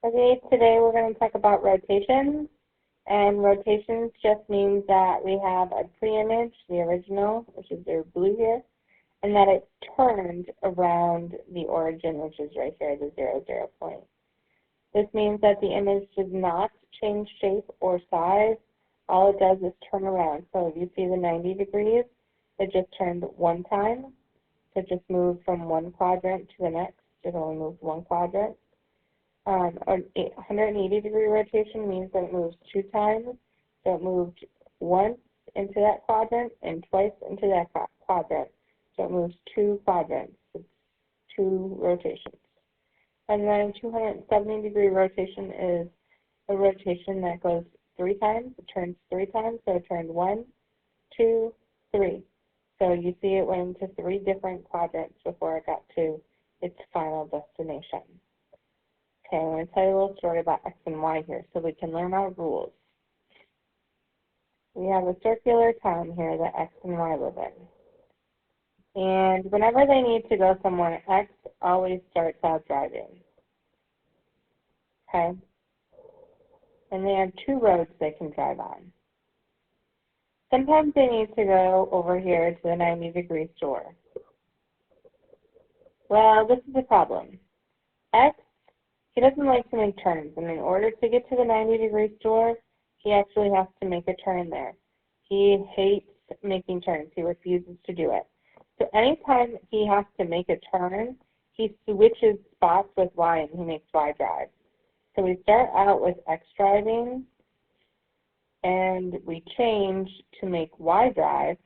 Okay, today we're going to talk about rotations, and rotations just means that we have a pre-image, the original, which is the blue here, and that it's turned around the origin, which is right here, the 0, 0 point. This means that the image does not change shape or size. All it does is turn around. So if you see the 90 degrees, it just turned one time. So it just moved from one quadrant to the next. It only moved one quadrant. An 180-degree rotation means that it moves two times. So it moved once into that quadrant and twice into that quadrant. So it moves two quadrants. It's two rotations. And then 270-degree rotation is a rotation that goes three times. It turns three times. So it turned 1, 2, 3. So you see it went into three different quadrants before it got to its final destination. Okay, I'm going to tell you a little story about X and Y here so we can learn our rules. We have a circular town here that X and Y live in. And whenever they need to go somewhere, X always starts out driving. Okay? And they have two roads they can drive on. Sometimes they need to go over here to the 90-degree store. Well, this is the problem. X, he doesn't like to make turns, and in order to get to the 90-degree store, he actually has to make a turn there. He hates making turns. He refuses to do it. So anytime he has to make a turn, he switches spots with Y, and he makes Y drive. So we start out with X driving, and we change to make Y drive.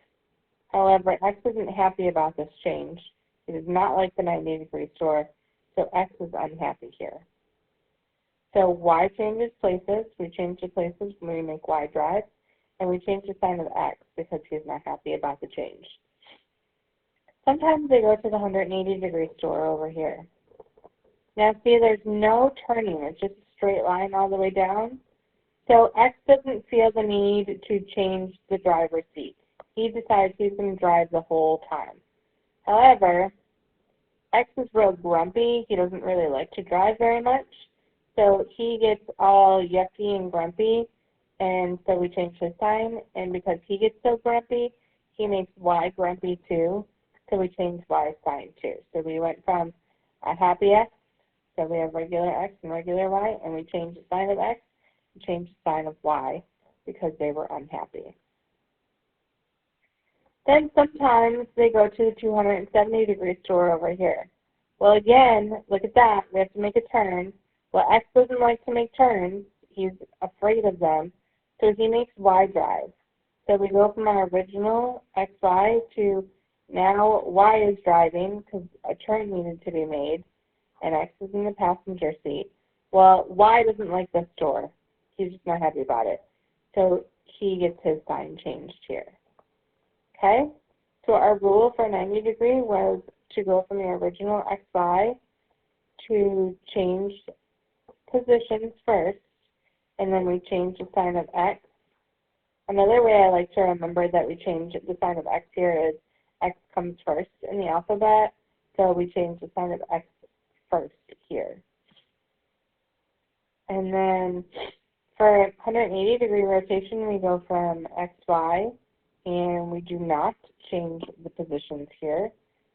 However, X isn't happy about this change. He does not like the 90-degree store, so X is unhappy here. So Y changes places. We change the places when we make Y drive, and we change the sign of X because he's not happy about the change. Sometimes they go to the 180-degree store over here. Now see, there's no turning. It's just a straight line all the way down. So X doesn't feel the need to change the driver's seat. He decides he's going to drive the whole time. However, X is real grumpy. He doesn't really like to drive very much. So he gets all yucky and grumpy, and so we change his sign. And because he gets so grumpy, he makes Y grumpy too. So we change Y sign too. So we went from a happy X, so we have regular X and regular Y, and we change the sign of X and change the sign of Y because they were unhappy. Then sometimes they go to the 270-degree store over here. Well, again, look at that. We have to make a turn. Well, X doesn't like to make turns. He's afraid of them. So he makes Y drive. So we go from our original XY to now Y is driving because a turn needed to be made, and X is in the passenger seat. Well, Y doesn't like the store. He's just not happy about it. So he gets his sign changed here. Okay? So our rule for 90 degree was to go from the original XY to change positions first, and then we change the sign of X. Another way I like to remember that we change the sign of X here is X comes first in the alphabet, so we change the sign of X first here. And then for 180-degree rotation, we go from XY, and we do not change the positions here.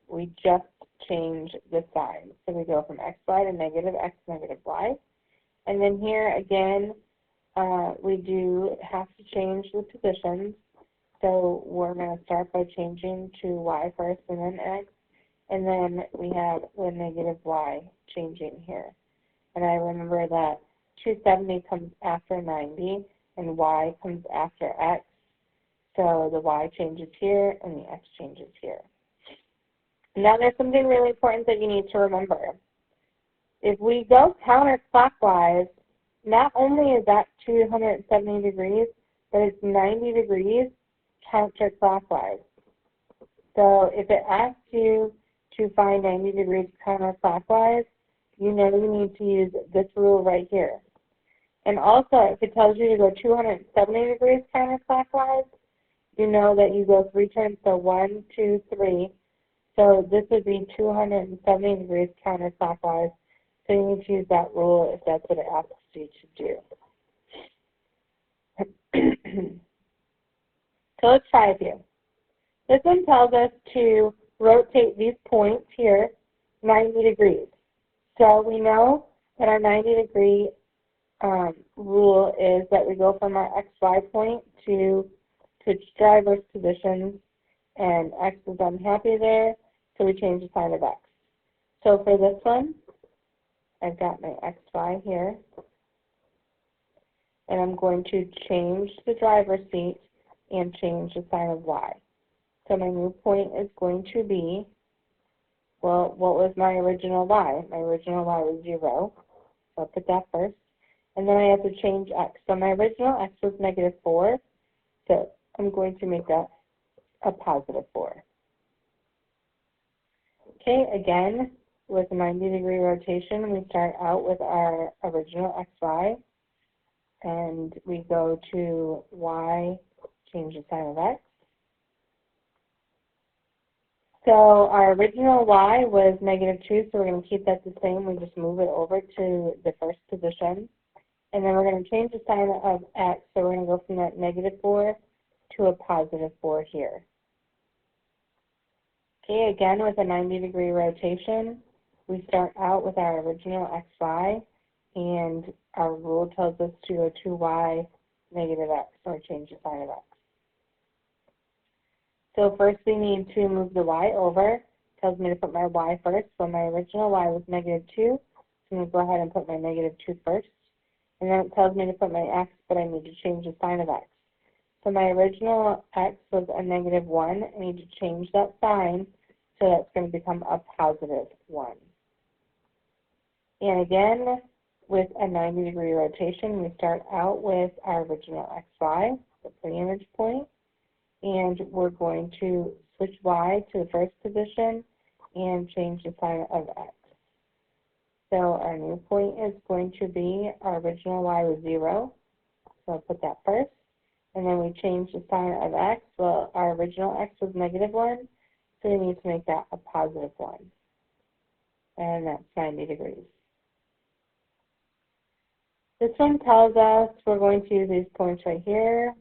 We just change the sign. So we go from XY to negative X, negative Y. And then here, again, we do have to change the positions. So we're going to start by changing to Y first and then X. And then we have the negative Y changing here. And I remember that 270 comes after 90, and Y comes after X. So the Y changes here, and the X changes here. Now there's something really important that you need to remember. If we go counterclockwise, not only is that 270 degrees, but it's 90 degrees counterclockwise. So if it asks you to find 90 degrees counterclockwise, you know you need to use this rule right here. And also, if it tells you to go 270 degrees counterclockwise, you know that you go three turns, so 1, 2, 3. So this would be 270 degrees counterclockwise. So you need to use that rule if that's what it asks you to do. So let's try a few. This one tells us to rotate these points here 90 degrees. So we know that our 90-degree rule is that we go from our XY point to switch drivers positions, and X is unhappy there, so we change the sign of X. So for this one, I've got my XY here, and I'm going to change the driver's seat and change the sign of Y. So my new point is going to be, well, what was my original Y? My original Y was 0, so I'll put that first. And then I have to change X. So my original X was -4, so I'm going to make that a +4. Okay, again, with a 90-degree rotation, we start out with our original XY, and we go to Y, change the sign of X. So our original Y was -2, so we're going to keep that the same. We just move it over to the first position. And then we're going to change the sign of X, so we're going to go from that -4 to a +4 here. Okay, again with a 90-degree rotation, we start out with our original XY, and our rule tells us to go to Y, -X, or change the sign of X. So first we need to move the Y over. It tells me to put my Y first. So my original Y was -2, so I'm going to go ahead and put my -2 first. And then it tells me to put my X, but I need to change the sign of X. So my original X was a -1. I need to change that sign, so that's going to become a +1. And again, with a 90-degree rotation, we start out with our original XY, the pre-image point, and we're going to switch Y to the first position and change the sign of X. So our new point is going to be, our original Y was 0, so I'll put that first. And then we change the sign of X. Well, our original X was -1, so we need to make that a +1. And that's 90 degrees. This one tells us we're going to use these points right here,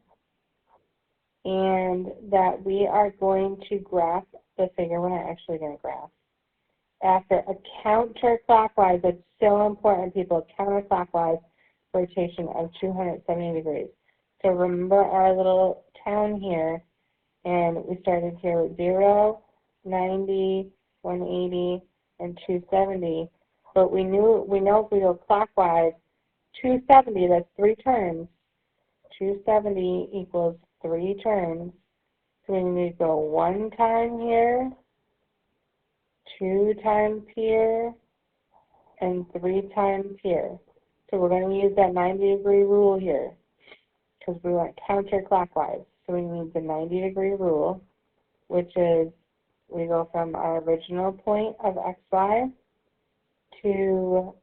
and that we are going to graph the figure. We're not actually going to graph. After a counterclockwise, it's so important, people, counterclockwise rotation of 270 degrees. So remember our little town here, and we started here with 0, 90, 180, and 270. But we know if we go clockwise, 270, that's 3 turns. 270 equals 3 turns. So we need to go 1 time here, 2 times here, and 3 times here. So we're going to use that 90-degree rule here because we went counterclockwise. So we need the 90-degree rule, which is we go from our original point of XY to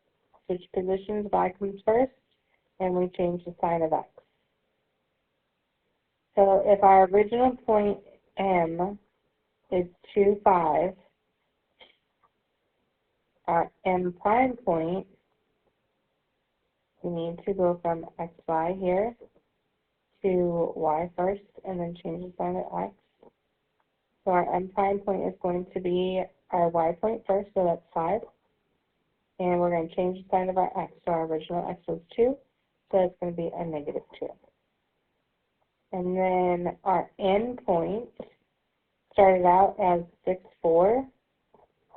switch positions. Y comes first, and we change the sign of X. So if our original point M is 2, 5, our M prime point, we need to go from XY here to Y first and then change the sign of X. So our M prime point is going to be our Y point first, so that's 5. And we're going to change the sign of our X. So our original X was 2, so it's going to be a -2. And then our end point started out as 6, 4,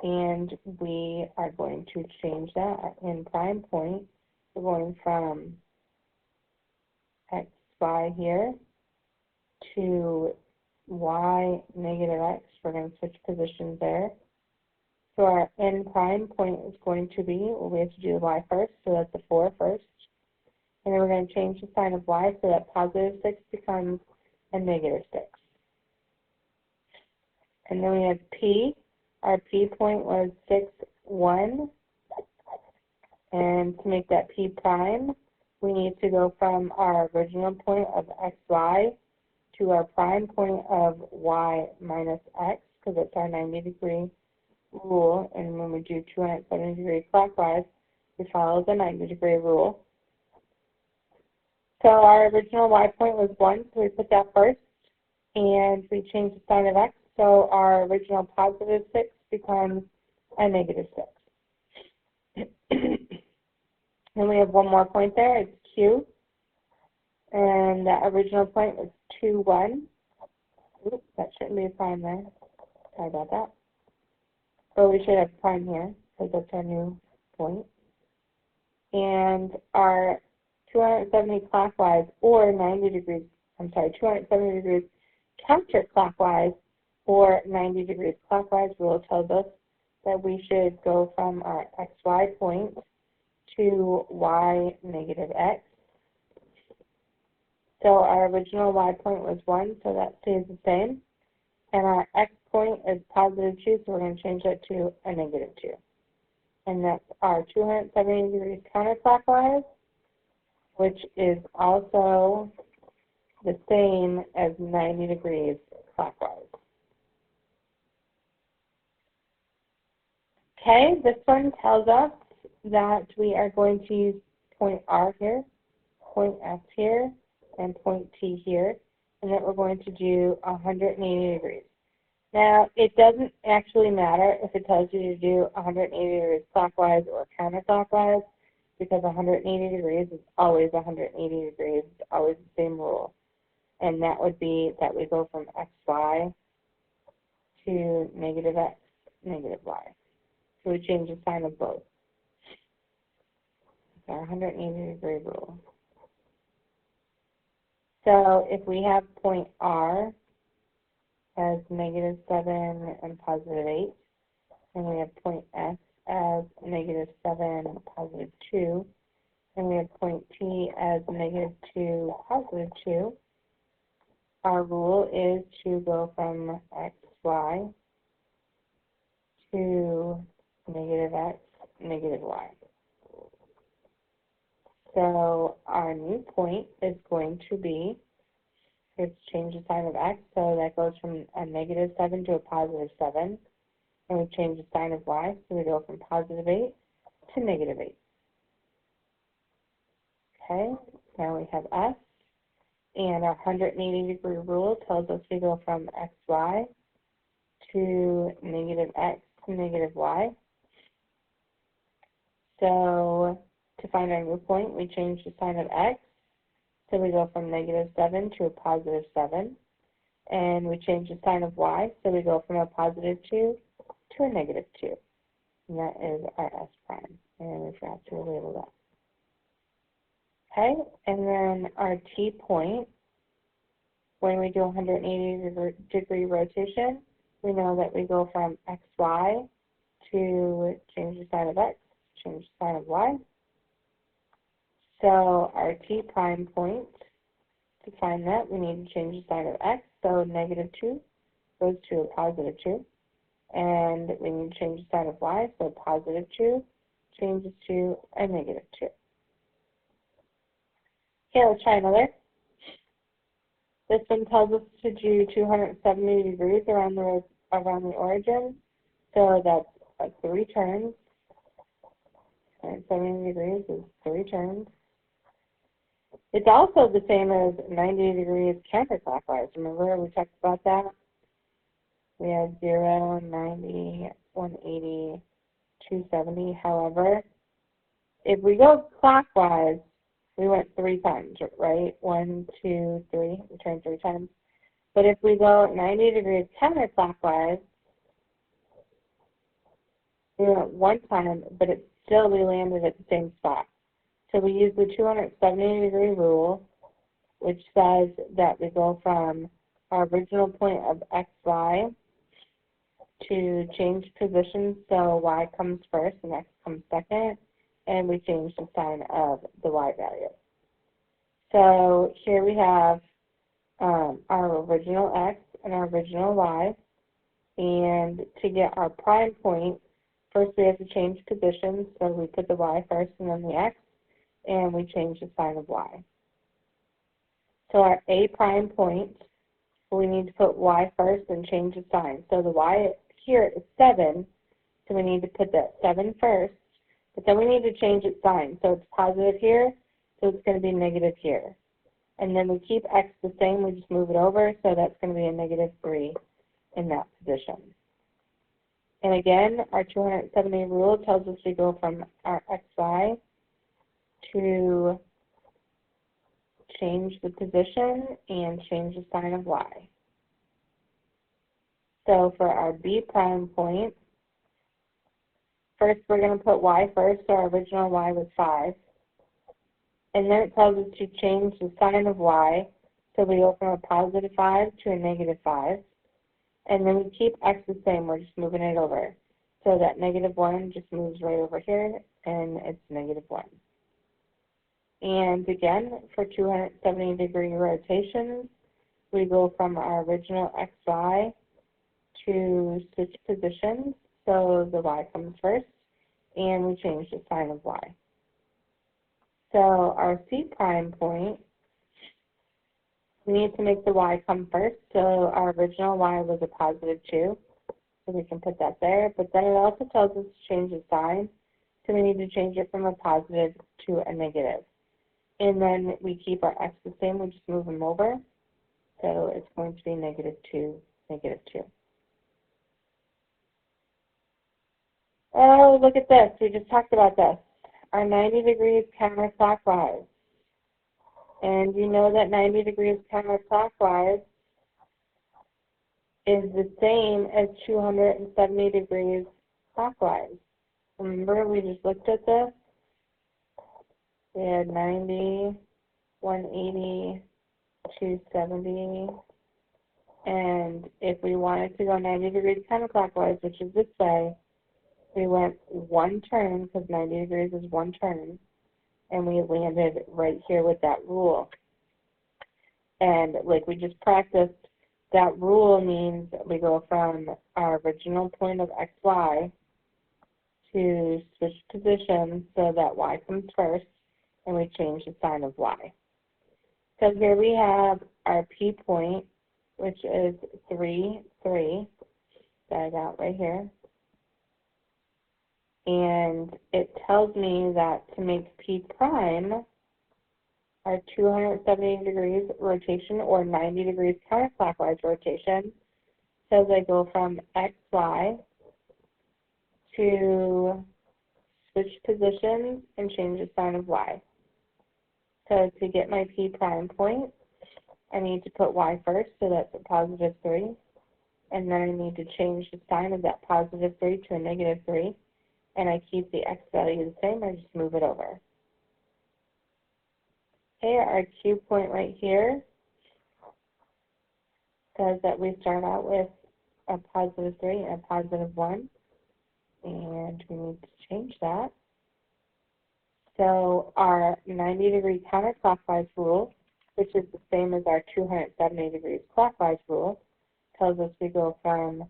and we are going to change that. Our end prime point, we're going from XY here to Y, -X. We're going to switch positions there. So our end prime point is going to be, well, we have to do the Y first, so that's the 4 first. And then we're going to change the sign of Y so that +6 becomes a -6. And then we have P. Our P point was 6, 1. And to make that P prime, we need to go from our original point of XY to our prime point of Y minus X, because it's our 90-degree rule. And when we do 270 degree clockwise, We follow the 90-degree rule. So our original y point was 1, so we put that first, and we change the sign of x, so our original positive 6 becomes a negative 6. And we have one more point there, it's q, and that original point was 2, 1. Oops, that shouldn't be a prime there. Sorry about that. But we should have prime here, because that's our new point. And our 270 clockwise or 90 degrees, 270 degrees counterclockwise or 90 degrees clockwise rule tells us that we should go from our xy point to y negative x. So our original y point was 1, so that stays the same. And our x point is positive 2, so we're going to change that to a negative 2. And that's our 270 degrees counterclockwise, which is also the same as 90 degrees clockwise. Okay, this one tells us that we are going to use point R here, point S here, and point T here, and that we're going to do 180 degrees. Now, it doesn't actually matter if it tells you to do 180 degrees clockwise or counterclockwise, because 180 degrees is always 180 degrees. It's always the same rule. And that would be that we go from xy to negative x, negative y. So we change the sign of both. It's our 180 degree rule. So if we have point R as negative 7 and positive 8, and we have point S as negative 7 and positive 2, and we have point T as negative 2, positive 2, our rule is to go from xy to negative x, negative y. So our new point is going to be, let's change the sign of x, so that goes from a negative 7 to a positive 7. And we change the sign of y, so we go from positive 8 to negative 8. Okay, now we have s, and our 180 degree rule tells us we go from xy to negative x to negative y. So to find our new point, we change the sign of x. So we go from negative 7 to a positive 7. And we change the sign of y. So we go from a positive 2 to a negative 2. And that is our s prime. And we forgot to label that. Okay, and then our t point, when we do 180 degree rotation, we know that we go from xy to change the sign of x, change the sign of y. So our t prime point, to find that, we need to change the sign of x. So negative 2 goes to a positive 2. And we need to change the sign of y. So positive 2 changes to a negative 2. Okay, let's try another. This one tells us to do 270 degrees around the origin. So that's 3 turns. And 70 degrees is 3 turns. It's also the same as 90 degrees counterclockwise. Remember we talked about that? We have 0, 90, 180, 270. However, if we go clockwise, we went 3 times, right? 1, 2, 3. We turn 3 times. But if we go 90 degrees counterclockwise, we went 1 time, but it's still we landed at the same spot. So we use the 270 degree rule, which says that we go from our original point of xy to change positions, so y comes first and x comes second, and we change the sign of the y value. So here we have our original x and our original y, and to get our prime point, first we have to change positions, so we put the y first and then the x, and we change the sign of y. So our a prime point, we need to put y first and change the sign. So the y here is 7, so we need to put that 7 first, But then we need to change its sign. So it's positive here, so it's going to be negative here. And then we keep x the same, we just move it over, so that's going to be a negative 3 in that position. And again, our 270 rule tells us we go from our xy to change the position and change the sign of y. So for our b prime point, first we're going to put y first, so our original y was 5. And then it tells us to change the sign of y, so we go from a positive 5 to a negative 5. And then we keep x the same, we're just moving it over. So that negative 1 just moves right over here, and it's negative 1. And again, for 270-degree rotations, we go from our original xy to switch positions, so the y comes first, and we change the sign of y. So our C prime point, we need to make the y come first. So our original y was a positive 2, so we can put that there. But then it also tells us to change the sign, so we need to change it from a positive to a negative. And then we keep our x the same, we just move them over. So it's going to be negative 2, negative 2. Oh, look at this. We just talked about this. Our 90 degrees counterclockwise. And you know that 90 degrees counterclockwise is the same as 270 degrees clockwise. Remember, we just looked at this? We had 90, 180, 270. And if we wanted to go 90 degrees counterclockwise, which is this way, we went one turn, because 90 degrees is one turn, and we landed right here with that rule. And like we just practiced, that rule means we go from our original point of xy to switch positions so that y comes first, and we change the sign of y. So here we have our P point, which is 3, 3, that I got right here. And it tells me that to make P prime, our 270 degrees rotation or 90 degrees counterclockwise rotation, says I go from xy to switch positions and change the sign of y. So to get my P prime point, I need to put y first, so that's a positive 3. And then I need to change the sign of that positive 3 to a negative 3. And I keep the x value the same, I just move it over. Okay, our Q point right here says that we start out with a positive 3 and a positive 1. And we need to change that. So our 90 degree counterclockwise rule, which is the same as our 270 degrees clockwise rule, tells us we go from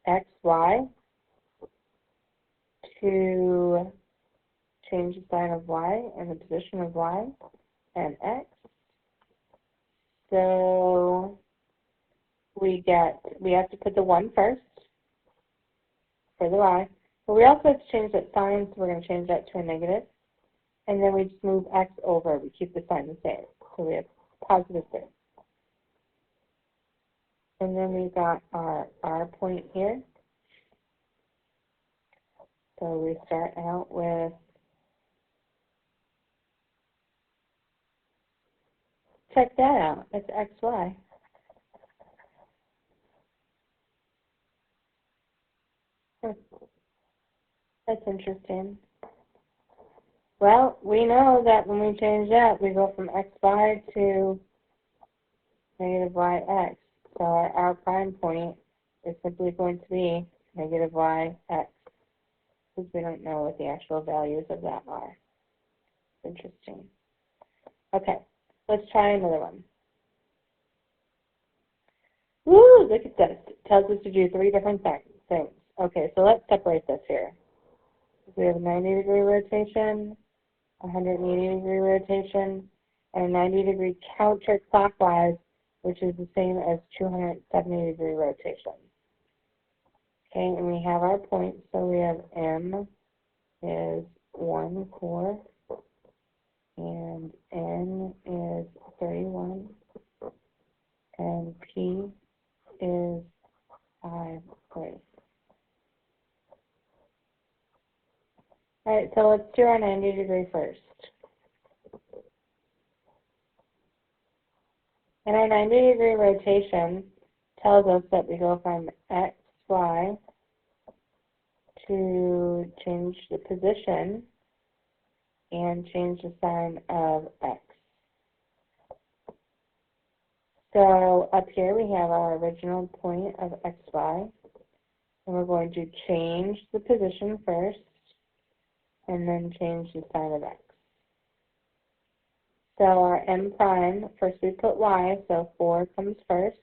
xy to change the sign of y and the position of y and x. So we have to put the 1 first for the y. But we also have to change that sign, so we're going to change that to a negative. And then we just move x over. We keep the sign the same. So we have positive 3. And then we've got our R point here. So we start out with, check that out, it's xy. That's interesting. Well, we know that when we change that, we go from xy to negative yx. So our R prime point is simply going to be negative yx, because we don't know what the actual values of that are. Interesting. Okay, let's try another one. Woo, look at this. It tells us to do 3 different things. Okay, so let's separate this here. We have a 90 degree rotation, a 180 degree rotation, and a 90 degree counterclockwise, which is the same as 270 degree rotation. Okay, and we have our points, so we have M is 1, 4, and N is 31, and P is 5, 3. Alright, so let's do our 90 degree first. And our 90 degree rotation tells us that we go from X, Y to change the position and change the sign of X. So up here we have our original point of XY, and we're going to change the position first and then change the sign of X. So our M prime, first we put Y, so 4 comes first,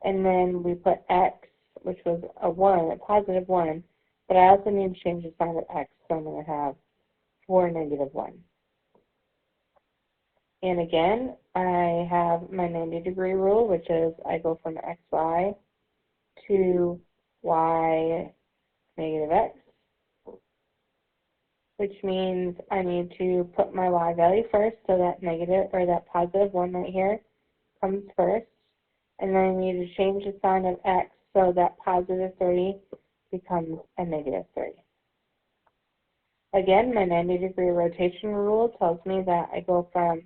and then we put X, which was a 1, a positive 1, but I also need to change the sign of X, so I'm going to have 4, negative 1. And again, I have my 90 degree rule, which is I go from XY to Y, negative X, which means I need to put my Y value first, so that negative, or that positive 1 right here comes first, and then I need to change the sign of X so that positive 3 becomes a negative 3. Again, my 90 degree rotation rule tells me that I go from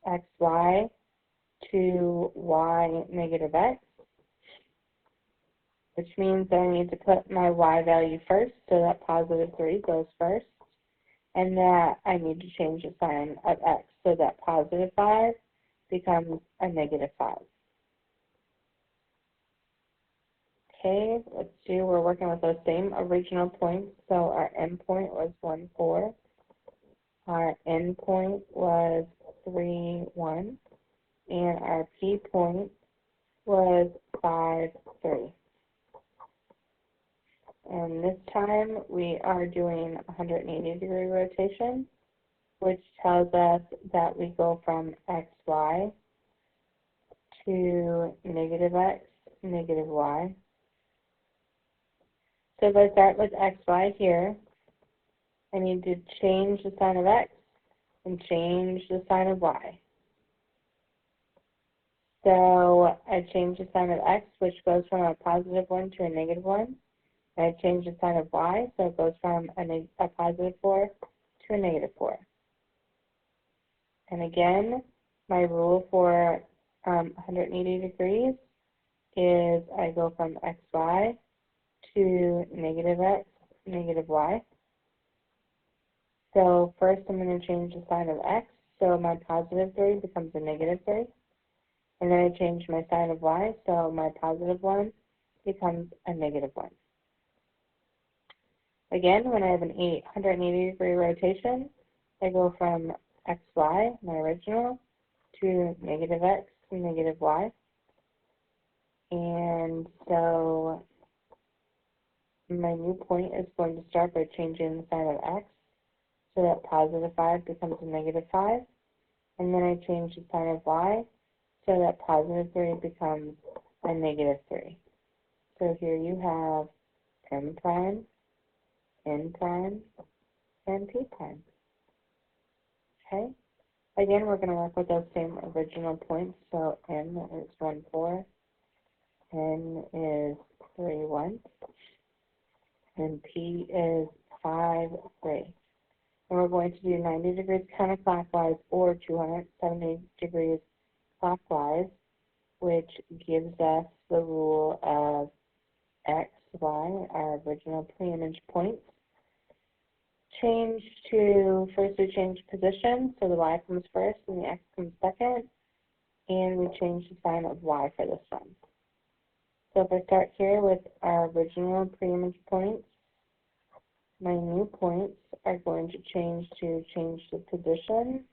XY to Y, negative X, which means that I need to put my Y value first, so that positive 3 goes first, and that I need to change the sign of X so that positive 5 becomes a negative 5. Okay, we're working with those same original points. So our end point was 1, 4. Our end point was 3, 1. And our P point was 5, 3. And this time we are doing 180 degree rotation, which tells us that we go from XY to negative X, negative Y. So if I start with XY here, I need to change the sign of X and change the sign of Y. So I change the sign of X, which goes from a positive 1 to a negative 1. And I change the sign of Y, so it goes from a positive 4 to a negative 4. And again, my rule for 180 degrees is I go from XY to negative X, negative Y. So first I'm going to change the sign of X, so my positive 3 becomes a negative 3. And then I change my sign of Y, so my positive 1 becomes a negative 1. Again, when I have an 180 degree rotation, I go from XY, my original, to negative X, negative Y. And so my new point is going to start by changing the sign of X, so that positive 5 becomes a negative 5. And then I change the sign of Y, so that positive 3 becomes a negative 3. So here you have M prime, N prime, and P prime. Okay? Again, we're going to work with those same original points. So M is 1, 4, N is 3, 1, and P is 5, 3. And we're going to do 90 degrees counterclockwise or 270 degrees clockwise, which gives us the rule of X, Y, our original pre-image points. First we change position, so the Y comes first and the X comes second, and we change the sign of Y for this one. So if I start here with our original pre-image points, my new points are going to change the position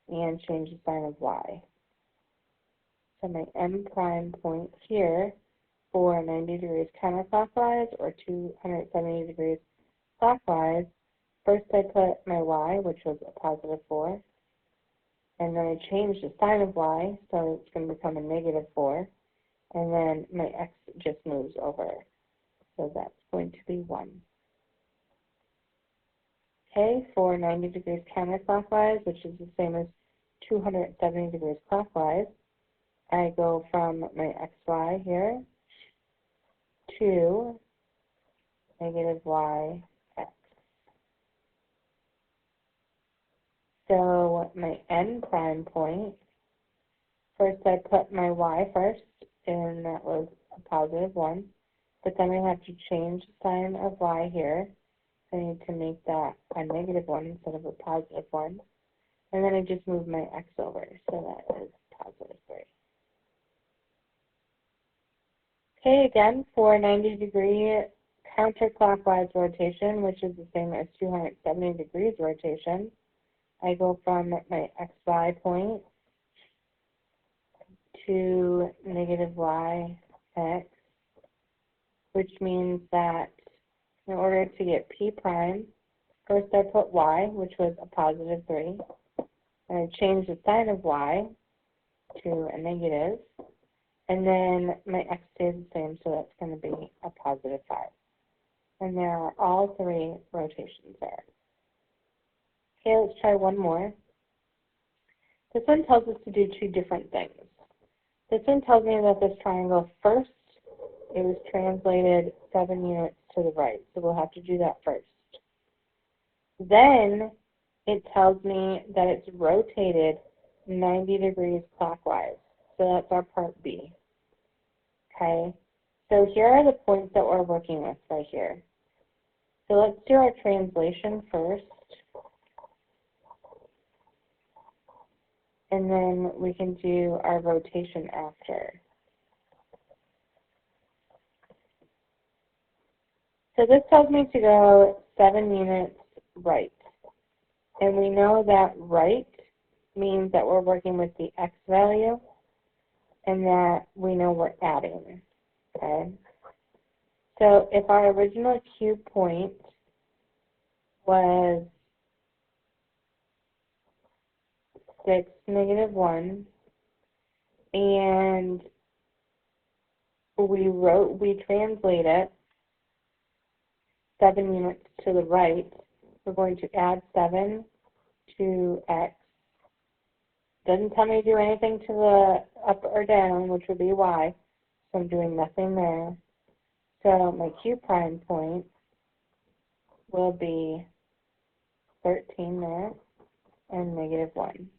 and change the sign of Y. So my M prime point here for 90 degrees counterclockwise or 270 degrees clockwise, first I put my Y, which was a positive 4, and then I change the sign of Y, so it's going to become a negative 4, and then my X just moves over, so that's going to be 1. Okay, for 90 degrees counterclockwise, which is the same as 270 degrees clockwise, I go from my xy here to negative y x. So my n prime point, first I put my y first, and that was a positive 1. But then I have to change the sign of y here. I need to make that a negative 1 instead of a positive 1. And then I just move my x over, so that is positive 3. Okay, again, for 90-degree counterclockwise rotation, which is the same as 270 degrees rotation, I go from my xy point to negative y x, which means that in order to get p prime, first I put y, which was a positive 3, and I change the sign of y to a negative, and then my x stays the same, so that's going to be a positive 5. And there are all 3 rotations there. Okay, let's try one more. This one tells us to do 2 different things. This one tells me that this triangle first, it was translated 7 units to the right, so we'll have to do that first. Then it tells me that it's rotated 90 degrees clockwise, so that's our part B. Okay, so here are the points that we're working with right here. So let's do our translation first, and then we can do our rotation after. So this tells me to go 7 units right. And we know that right means that we're working with the x value, and that we know we're adding. Okay? So if our original Q point was 6, negative 1, and we translate it 7 units to the right, we're going to add 7 to x. Doesn't tell me to do anything to the up or down, which would be y, so I'm doing nothing there. So my Q prime point will be 13 there and negative 1.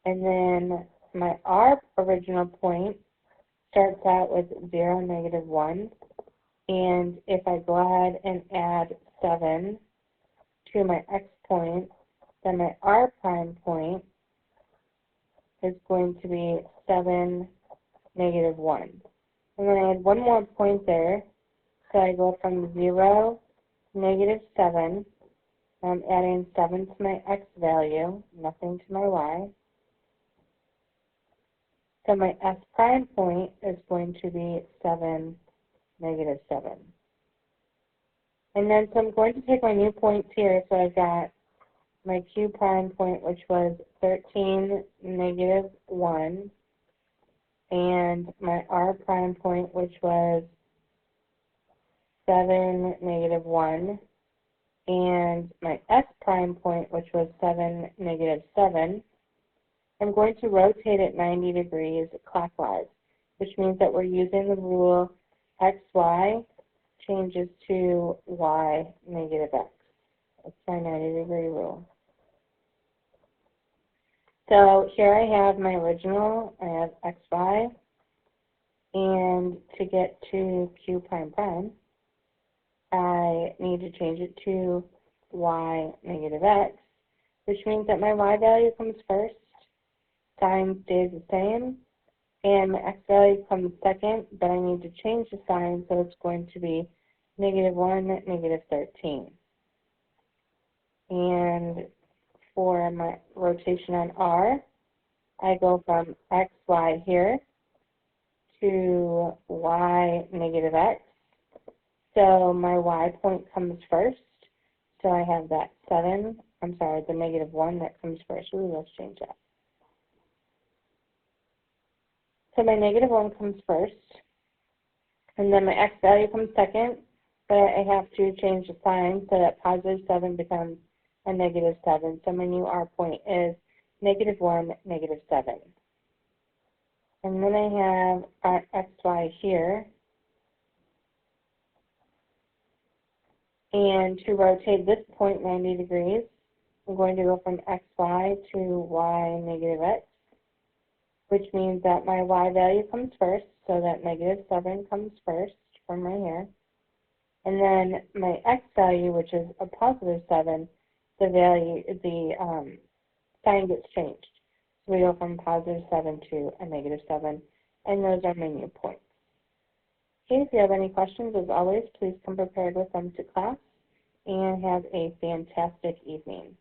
And then my R original point starts out with 0, negative 1. And if I go ahead and add 7 to my x point, then my R prime point is going to be 7, negative 1. And then I add one more point there, so I go from 0, negative 7. I'm adding 7 to my x value, nothing to my y. So my S prime point is going to be 7, negative 7. And then so I'm going to take my new points here, so I've got my Q prime point, which was 13, negative 1, and my R prime point, which was 7, negative 1, and my S prime point, which was 7, negative 7. I'm going to rotate it 90 degrees clockwise, which means that we're using the rule xy changes to y, negative x. That's my 90-degree rule. So here I have my original, I have xy, and to get to q prime prime, I need to change it to y, negative x, which means that my y value comes first, sign stays the same, and my x value comes second, but I need to change the sign, so it's going to be negative 1, negative 13. And for my rotation on R, I go from xy here to y, negative x. So my y point comes first, so I have that 7, the negative 1 that comes first. Ooh, let's change that. So my negative 1 comes first, and then my x value comes second, but I have to change the sign so that positive 7 becomes a negative 7. So my new R point is -1, -7. And then I have our xy here. And to rotate this point 90 degrees, I'm going to go from xy to y -x, which means that my y value comes first, so that -7 comes first from right here. And then my x value, which is a positive 7, the sign gets changed. So we go from positive 7 to a -7, and those are my new points. Okay, if you have any questions, as always, please come prepared with them to class, and have a fantastic evening.